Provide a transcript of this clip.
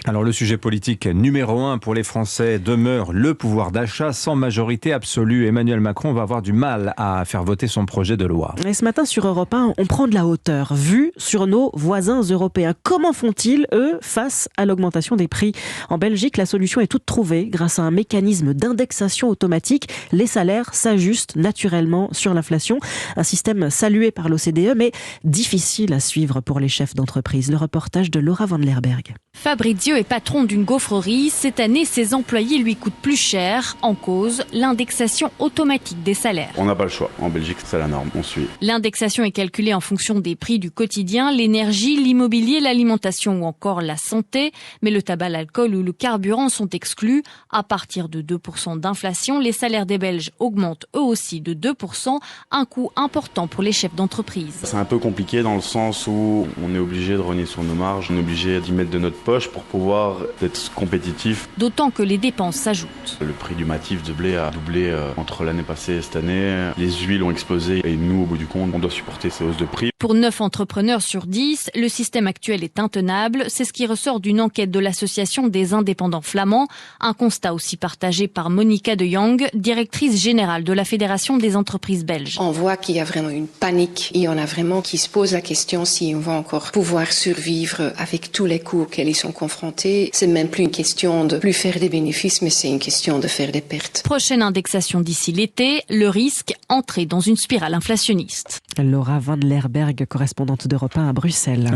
Alors le sujet politique numéro 1 pour les Français demeure le pouvoir d'achat. Sans majorité absolue, Emmanuel Macron va avoir du mal à faire voter son projet de loi. Et ce matin sur Europe 1, on prend de la hauteur, vue sur nos voisins européens. Comment font-ils, eux, face à l'augmentation des prix ? En Belgique, la solution est toute trouvée. Grâce à un mécanisme d'indexation automatique, les salaires s'ajustent naturellement sur l'inflation. Un système salué par l'OCDE, mais difficile à suivre pour les chefs d'entreprise. Le reportage de Laura Van Lerberg. Fabrizio est patron d'une gaufrerie. Cette année, ses employés lui coûtent plus cher. En cause, l'indexation automatique des salaires. On n'a pas le choix. En Belgique, c'est la norme. On suit. L'indexation est calculée en fonction des prix du quotidien, l'énergie, l'immobilier, l'alimentation ou encore la santé. Mais le tabac, l'alcool ou le carburant sont exclus. À partir de 2% d'inflation, les salaires des Belges augmentent eux aussi de 2%. Un coût important pour les chefs d'entreprise. C'est un peu compliqué dans le sens où on est obligé de rogner sur nos marges. On est obligé d'y mettre de notre poche pour pouvoir être compétitif. D'autant que les dépenses s'ajoutent. Le prix du matif de blé a doublé entre l'année passée et cette année. Les huiles ont explosé et nous, au bout du compte, on doit supporter ces hausses de prix. Pour 9 entrepreneurs sur 10, le système actuel est intenable. C'est ce qui ressort d'une enquête de l'association des indépendants flamands. Un constat aussi partagé par Monica de Jong, directrice générale de la Fédération des entreprises belges. On voit qu'il y a vraiment une panique. Il y en a vraiment qui se posent la question si on va encore pouvoir survivre avec tous les coûts auxquels ils sont confrontés. C'est même plus une question de plus faire des bénéfices, mais c'est une question de faire des pertes. Prochaine indexation d'ici l'été, le risque, entrer dans une spirale inflationniste. Laura Van Lerberg, correspondante d'Europe 1 à Bruxelles.